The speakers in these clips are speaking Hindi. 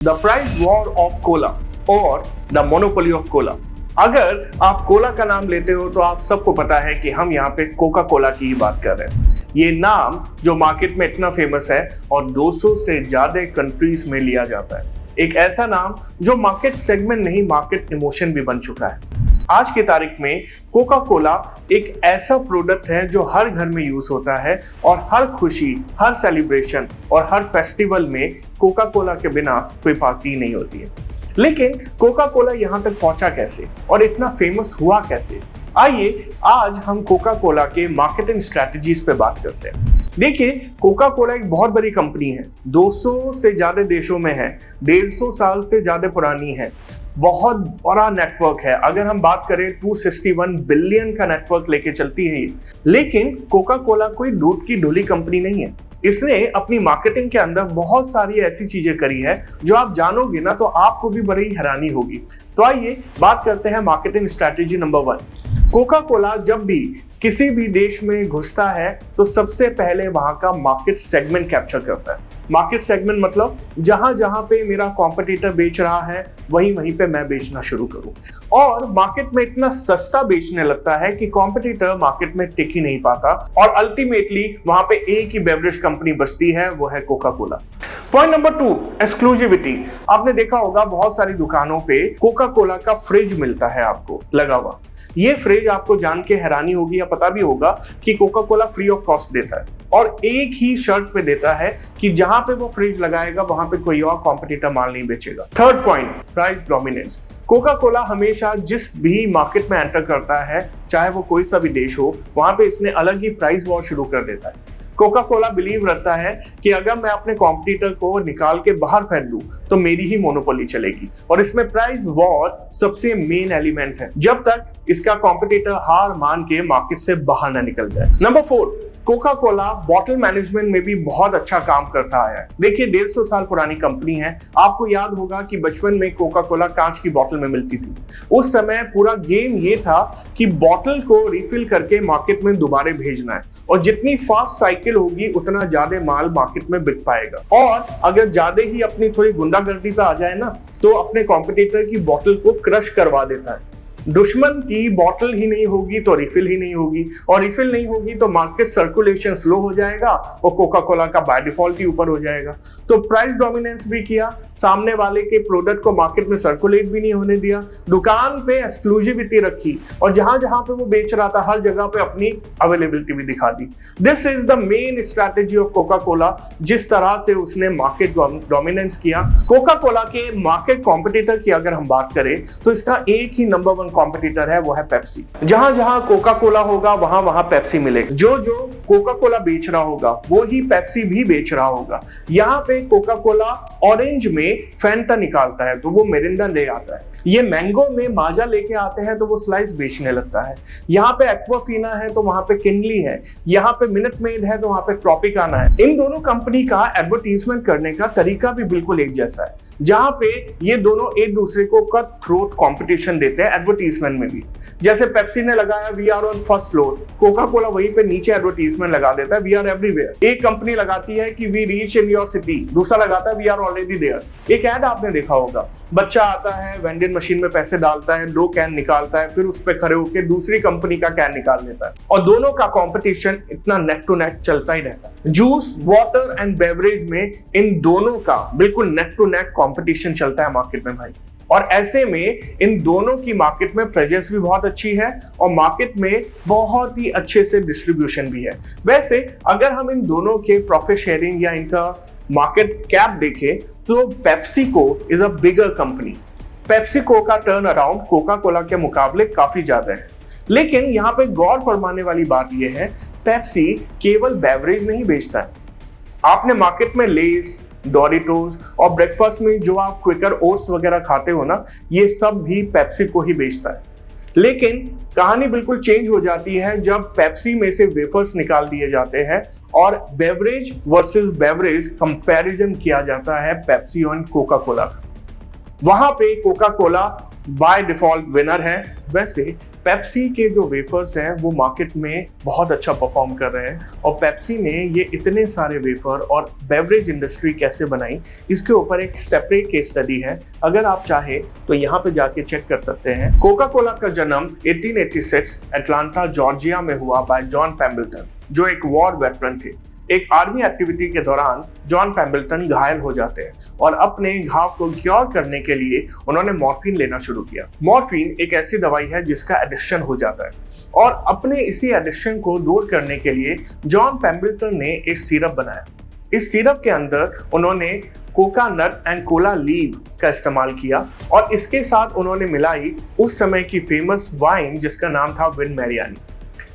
The price war of Cola और द मोनोपोली ऑफ कोला। अगर आप कोला का नाम लेते हो तो आप सबको पता है कि हम यहाँ पे कोका कोला की ही बात कर रहे हैं। ये नाम जो मार्केट में इतना फेमस है और 200 से ज्यादा कंट्रीज में लिया जाता है, एक ऐसा नाम जो मार्केट सेगमेंट नहीं मार्केट इमोशन भी बन चुका है। आज की तारीख में कोका कोला एक ऐसा प्रोडक्ट है जो हर घर में यूज होता है और हर खुशी, हर सेलिब्रेशन और हर फेस्टिवल में कोका कोला के बिना कोई पार्टी नहीं होती है। लेकिन कोका कोला यहाँ तक पहुंचा कैसे और इतना फेमस हुआ कैसे? आइए आज हम कोका कोला के मार्केटिंग स्ट्रेटजीज पे बात करते हैं। देखिए, कोका कोला एक बहुत बड़ी कंपनी है, 200 से ज्यादा देशों में है, 150 साल से ज्यादा पुरानी है, बहुत बड़ा नेटवर्क है। अगर हम बात करें 261 बिलियन का नेटवर्क लेके चलती है ये। लेकिन कोका कोला कोई दूध की ढुली कंपनी नहीं है। इसने अपनी मार्केटिंग के अंदर बहुत सारी ऐसी चीजें करी है जो आप जानोगे ना तो आपको भी बड़ी हैरानी होगी। तो आइए बात करते हैं marketing strategy number 1। Coca Cola जब भी किसी भी देश में घुसता है तो सबसे पहले वहां का मार्केट सेगमेंट कैप्चर करता है। मार्केट सेगमेंट मतलब जहां जहां पे मेरा कॉम्पिटिटर बेच रहा है वहीं वहीं पे मैं बेचना शुरू करूं। और मार्केट में इतना सस्ता बेचने लगता है कि कॉम्पिटिटर मार्केट में टिक ही नहीं पाता और अल्टीमेटली वहां पे एक ही बेवरेज कंपनी बचती है, वो है Coca Cola. Point number 2, exclusivity. आपने देखा होगा बहुत सारी दुकानों पे कोका कोला का फ्रिज मिलता है आपको लगा हुआ। ये फ्रिज आपको जान के हैरानी होगी या पता भी होगा कि Coca Cola free of cost देता है और एक ही शर्त पे देता है कि जहां पे वो फ्रिज लगाएगा वहां पे कोई और कॉम्पिटिटर माल नहीं बेचेगा। Third point, price dominance. Coca Cola हमेशा जिस भी मार्केट में एंटर करता है, चाहे वो कोई सा भी देश हो, वहां पे इसने अलग ही प्राइस वॉर शुरू कर देता है। कोका कोला बिलीव रखता है कि अगर मैं अपने कॉम्पिटिटर को निकाल के बाहर फेंक दूं तो मेरी ही मोनोपोली चलेगी और इसमें प्राइस वॉर सबसे मेन एलिमेंट है जब तक इसका कॉम्पिटिटर हार मान के मार्केट से बाहर ना निकल जाए। Number 4, Coca Cola bottle management में भी बहुत अच्छा काम करता है। देखिए, 150 साल पुरानी कंपनी है। आपको याद होगा कि बचपन में कोका कोला कांच की बॉटल में मिलती थी। उस समय पूरा गेम ये था कि बॉटल को रिफिल करके मार्केट में दोबारा भेजना है और जितनी फास्ट साइकिल होगी उतना ज्यादा माल मार्केट में बिक पाएगा। और अगर ज्यादा ही अपनी थोड़ी गुंडागर्दी पे आ जाए ना तो अपने कॉम्पिटिटर की बॉटल को क्रश करवा देता है। दुश्मन की बॉटल ही नहीं होगी तो रिफिल ही नहीं होगी और रिफिल नहीं होगी तो मार्केट सर्कुलेशन स्लो हो जाएगा और कोका कोला का बाय डिफॉल्ट ही ऊपर हो जाएगा। तो प्राइस डोमिनेंस भी किया, सामने वाले के प्रोडक्ट को मार्केट में सर्कुलेट भी नहीं होने दिया, दुकान पे एक्सक्लूसिविटी रखी और जहां जहां पे वो बेच रहा था हर जगह पे अपनी अवेलेबिलिटी भी दिखा दी। This is the main strategy of Coca Cola, जिस तरह से उसने मार्केट डोमिनेंस किया। कोका कोला के मार्केट कॉम्पिटिटर की अगर हम बात करें तो इसका एक ही नंबर 1 कॉम्पिटिटर है, वो है पेप्सी। जहां जहां कोका कोला होगा वहां वहां पेप्सी मिलेगा। जो जो कोका कोला बेच रहा होगा वो ही पेप्सी भी बेच रहा होगा। यहाँ पे कोका कोला ऑरेंज में फैंटा निकालता है तो वो मिरिंडा ले आता है। ये मैंगो में माजा लेके आते हैं तो वो स्लाइस बेचने लगता है। यहाँ पे एक्वाफीना है तो वहां पे किनली है, यहाँ पे मिनट मेड है तो वहां पे ट्रॉपिकाना है। इन दोनों कंपनी का एडवर्टीजमेंट करने का तरीका भी बिल्कुल एक जैसा है, जहां पे ये दोनों एक दूसरे को कट थ्रोट कंपटीशन देते हैं एडवर्टीजमेंट में भी। जैसे पेप्सी ने लगाया we are on first floor, Coca Cola वहीं पे नीचे एडवर्टीजमेंट लगा देता है वी आर एवरीवेयर। एक कंपनी लगाती है कि we reach in your city, दूसरा लगाता है वी आर ऑलरेडी देयर। एक ऐड आपने देखा होगा, बच्चा आता है वेंडिंग मशीन में पैसे डालता है, 2 कैन निकालता है, फिर उस पे खड़े होकर दूसरी कंपनी का कैन निकाल लेता है और दोनों का कंपटीशन इतना नेक टू नेक चलता ही रहता है। जूस, वाटर एंड बेवरेज में इन दोनों का बिल्कुल नेक टू नेक कंपटीशन चलता है मार्केट में भाई। और ऐसे में इन दोनों की मार्केट में प्रेजेंस भी बहुत अच्छी है और मार्केट में बहुत ही अच्छे से डिस्ट्रीब्यूशन भी है। वैसे अगर हम इन दोनों के प्रॉफिट शेयरिंग या इनका मार्केट कैप देखें तो PepsiCo is a bigger company. PepsiCo का टर्न अराउंड कोका कोला के मुकाबले काफी ज्यादा है। लेकिन यहाँ पे गौर फरमाने वाली बात यह है, पेप्सी केवल बेवरेज नहीं बेचता है। आपने मार्केट में लेस, डोरिटोस और ब्रेकफास्ट में जो आप क्विकर ओट्स वगैरह खाते हो ना, ये सब भी पेप्सी को ही बेचता है। लेकिन कहानी बिल्कुल चेंज हो जाती है जब पेप्सी में से वेफर्स निकाल दिए जाते हैं और बेवरेज वर्सेस बेवरेज कंपैरिजन किया जाता है पेप्सी और कोका कोला का। वहां पे Coca Cola by default winner है। वैसे पेप्सी के जो वेफर्स हैं वो मार्केट में बहुत अच्छा परफॉर्म कर रहे हैं और पेप्सी ने ये इतने सारे वेफर और बेवरेज इंडस्ट्री कैसे बनाई, इसके ऊपर एक सेपरेट केस स्टडी है। अगर आप चाहे तो यहाँ पे जाके चेक कर सकते हैं। कोका कोला का जन्म 1886 एटलांटा जॉर्जिया में हुआ बाय जॉन पेम्बल्टन, जो एक वॉर वेटरन थे। एक आर्मी एक्टिविटी के दौरान जॉन पेम्बल्टन घायल हो जाते हैं और अपने घाव को क्योर करने के लिए उन्होंने मॉर्फिन लेना शुरू किया। मॉर्फिन एक ऐसी दवाई है जिसका एडिक्शन हो जाता है और अपने इसी एडिक्शन को दूर करने के लिए जॉन पेम्बल्टन ने एक सिरप बनाया। इस सिरप के अंदर उन्होंने कोकोनट एंड कोला लीव का इस्तेमाल किया और इसके साथ उन्होंने मिलाई उस समय की फेमस वाइन जिसका नाम था विन मैरियानी।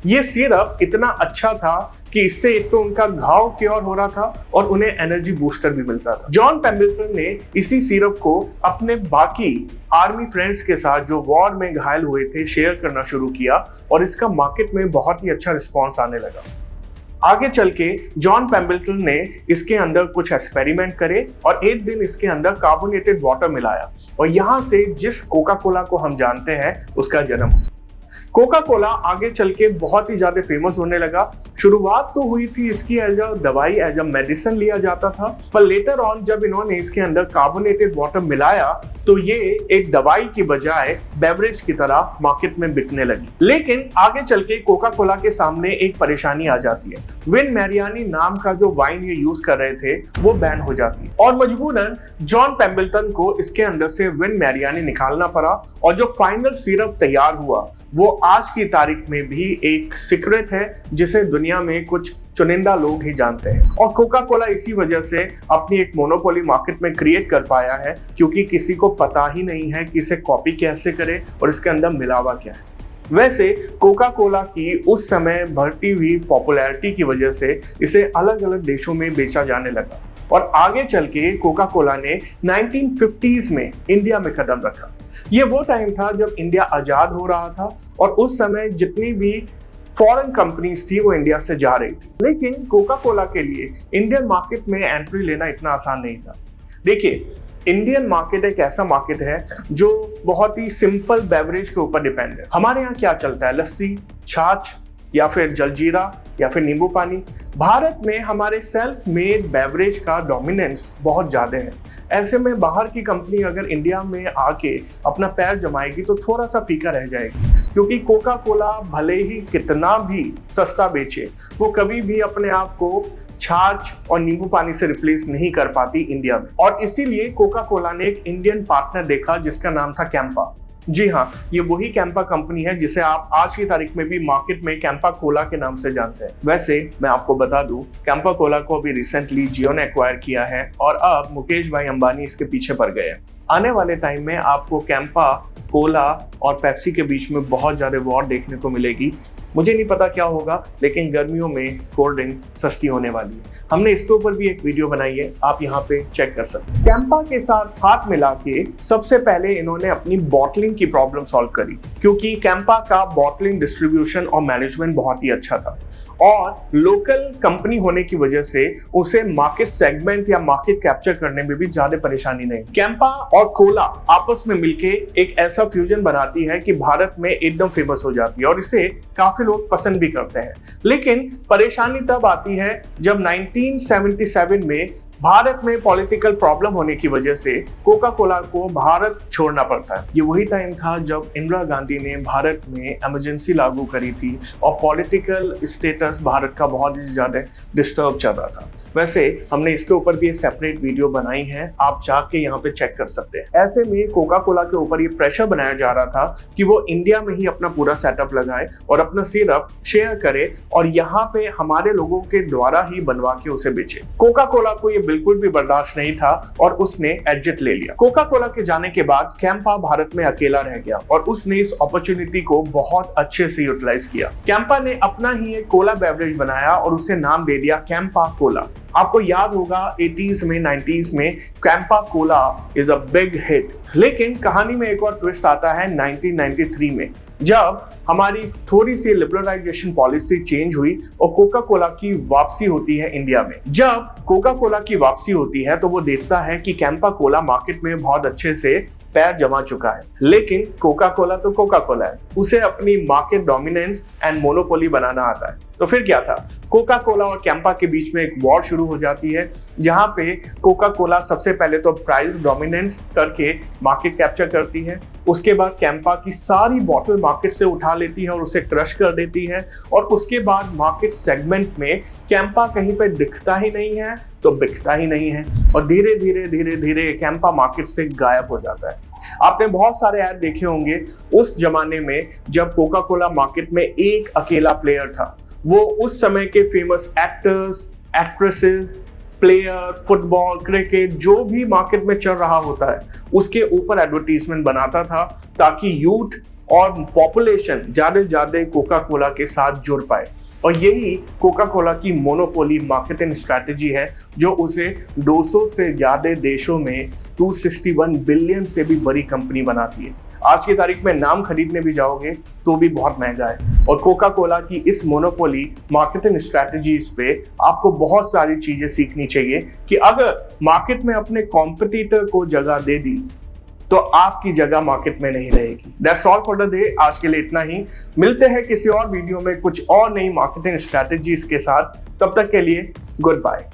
ये सिरप इतना अच्छा था कि इससे एक तो उनका घाव क्योर हो रहा था और उन्हें एनर्जी बूस्टर भी मिलता था। जॉन पेम्बल्टन ने इसी सिरप को अपने बाकी आर्मी फ्रेंड्स के साथ जो वॉर में घायल हुए थे शेयर करना शुरू किया और इसका मार्केट में बहुत ही अच्छा रिस्पॉन्स आने लगा। आगे चल के जॉन पेम्बल्टन ने इसके अंदर कुछ एक्सपेरिमेंट करे और एक दिन इसके अंदर कार्बोनेटेड वाटर मिलाया और यहाँ से जिस कोका कोला को हम जानते हैं उसका जन्म। कोका कोला आगे चल के बहुत ही ज्यादा फेमस होने लगा। शुरुआत तो हुई थी इसकी एज अ दवाई, एज अ मेडिसिन लिया जाता था, पर लेटर ऑन जब इन्होंने इसके अंदर कार्बोनेटेड वाटर मिलाया तो ये एक दवाई की बजाय बेवरेज की तरह मार्केट में बिकने लगी। लेकिन आगे चल के कोका कोला के सामने एक परेशानी आ जाती है। विन मैरियानी नाम का जो वाइन ये यूज कर रहे थे वो बैन हो जाती है और मजबूरन जॉन पेम्बल्टन को इसके अंदर से विन मैरियानी निकालना पड़ा और जो फाइनल सिरप तैयार हुआ वो आज की तारीख में भी एक सीक्रेट है जिसे दुनिया में कुछ चुनिंदा लोग ही जानते हैं। और कोका कोला इसी वजह से अपनी एक मोनोपोली मार्केट में क्रिएट कर पाया है क्योंकि किसी को पता ही नहीं है कि इसे कॉपी कैसे करे और इसके अंदर मिलावा क्या है। वैसे कोका कोला की उस समय बढ़ती हुई पॉपुलैरिटी की वजह से इसे अलग अलग देशों में बेचा जाने लगा और आगे चल के कोका कोला ने 1950s में इंडिया में कदम रखा। ये वो टाइम था जब इंडिया आजाद हो रहा था और उस समय जितनी भी फॉरेन कंपनीज थी वो इंडिया से जा रही थी। लेकिन कोका कोला के लिए इंडियन मार्केट में एंट्री लेना इतना आसान नहीं था। देखिए, इंडियन मार्केट एक ऐसा मार्केट है जो बहुत ही सिंपल बेवरेज के ऊपर डिपेंड है। हमारे यहाँ क्या चलता है, लस्सी, छाछ या फिर जलजीरा या फिर नींबू पानी। भारत में हमारे सेल्फ मेड बेवरेज का डोमिनेंस बहुत ज्यादा है। ऐसे में बाहर की कंपनी अगर इंडिया में आके अपना पैर जमाएगी तो थोड़ा सा फीका रह जाएगी क्योंकि कोका कोला भले ही कितना भी सस्ता बेचे वो कभी भी अपने आप को छाछ और नींबू पानी से रिप्लेस नहीं कर पाती इंडिया में। और इसीलिए कोका कोला ने एक इंडियन पार्टनर देखा जिसका नाम था कैंपा। जी हाँ, ये वही कैंपा कंपनी है जिसे आप आज की तारीख में भी मार्केट में कैंपा कोला के नाम से जानते हैं। वैसे मैं आपको बता दूं, कैंपा कोला को अभी रिसेंटली जियो ने एक्वायर किया है और अब मुकेश भाई अंबानी इसके पीछे पड़ गए हैं। आने वाले टाइम में आपको कैंपा कोला और पेप्सी के बीच में बहुत ज्यादा वॉर देखने को मिलेगी। मुझे नहीं पता क्या होगा, लेकिन गर्मियों में कोल्ड ड्रिंक सस्ती होने वाली है। हमने इसके ऊपर भी एक वीडियो बनाई है, आप यहाँ पे चेक कर सकते हैं। कैंपा के साथ हाथ मिला के सबसे पहले इन्होंने अपनी बॉटलिंग की प्रॉब्लम सॉल्व करी क्योंकि कैंपा का बॉटलिंग, डिस्ट्रीब्यूशन और मैनेजमेंट बहुत ही अच्छा था और लोकल कंपनी होने की वजह से उसे मार्केट सेगमेंट या मार्केट कैप्चर करने में भी ज्यादा परेशानी नहीं। कैंपा और कोला आपस में मिलके एक ऐसा फ्यूजन बनाती है कि भारत में एकदम फेमस हो जाती है और इसे काफी लोग पसंद भी करते हैं। लेकिन परेशानी तब आती है जब 1977 में भारत में पॉलिटिकल प्रॉब्लम होने की वजह से कोका कोला को भारत छोड़ना पड़ता है। ये वही टाइम था जब इंदिरा गांधी ने भारत में इमरजेंसी लागू करी थी और पॉलिटिकल स्टेटस भारत का बहुत ही ज्यादा डिस्टर्ब चल रहा था। वैसे हमने इसके ऊपर भी एक सेपरेट वीडियो बनाई है, आप जाके यहाँ पे चेक कर सकते हैं। ऐसे में कोका कोला के ऊपर ये प्रेशर बनाया जा रहा था कि वो इंडिया में ही अपना पूरा सेटअप लगाए और अपना सिरप शेयर करे और यहाँ पे हमारे लोगों के द्वारा ही बनवा के उसे बेचे। कोका कोला को ये बिल्कुल भी बर्दाश्त नहीं था और उसने एग्जिट ले लिया। कोका कोला के जाने के बाद कैंपा भारत में अकेला रह गया और उसने इस अपॉर्चुनिटी को बहुत अच्छे से यूटिलाइज किया। कैंपा ने अपना ही एक कोला बेवरेज बनाया और उसे नाम दे दिया कैंपा कोला। आपको याद होगा 80s में 90s में Campa Cola is a big hit. लेकिन कहानी में एक और ट्विस्ट आता है 1993 में, जब हमारी थोड़ी सी लिबरलाइजेशन पॉलिसी चेंज हुई और कोका कोला की वापसी होती है इंडिया में। जब कोका कोला की वापसी होती है तो वो देखता है कि कैंपा कोला मार्केट में बहुत अच्छे से पैर जमा चुका है, लेकिन कोका कोला तो कोका कोला है, उसे अपनी मार्केट डोमिनेंस एंड मोनोपोली बनाना आता है। तो फिर क्या था, कोका कोला और कैंपा के बीच में एक वॉर शुरू हो जाती है, जहां पे कोका कोला सबसे पहले तो प्राइस डोमिनेंस करके मार्केट कैप्चर करती है, उसके बाद कैंपा की सारी बॉटल मार्केट से उठा लेती है और उसे क्रश कर देती है, और उसके बाद मार्केट सेगमेंट में कैंपा कहीं पे दिखता ही नहीं है तो बिकता ही नहीं है, और धीरे धीरे धीरे धीरे कैंपा मार्केट से गायब हो जाता है। आपने बहुत सारे ऐड देखे होंगे उस जमाने में जब कोका कोला मार्केट में एक अकेला प्लेयर था। वो उस समय के famous actors, actresses, player, football, cricket, जो भी मार्केट में चल रहा होता है उसके ऊपर एडवर्टीजमेंट बनाता था, ताकि यूथ और पॉपुलेशन ज्यादा से ज्यादा कोका कोला के साथ जुड़ पाए। और यही कोका कोला की मोनोपोली मार्केटिंग स्ट्रैटेजी है, जो उसे 200 से ज्यादा देशों में 261 बिलियन से भी बड़ी कंपनी बनाती है। आज की तारीख में नाम खरीदने भी जाओगे तो भी बहुत महंगा है। और कोका कोला की इस मोनोपोली मार्केटिंग स्ट्रैटेजीज पे आपको बहुत सारी चीजें सीखनी चाहिए कि अगर मार्केट में अपने कॉम्पिटिटर को जगह दे दी तो आपकी जगह मार्केट में नहीं रहेगी। That's all for the day. आज के लिए इतना ही। मिलते हैं किसी और वीडियो में कुछ और नई मार्केटिंग स्ट्रैटेजीज के साथ। तब तक के लिए गुड बाय।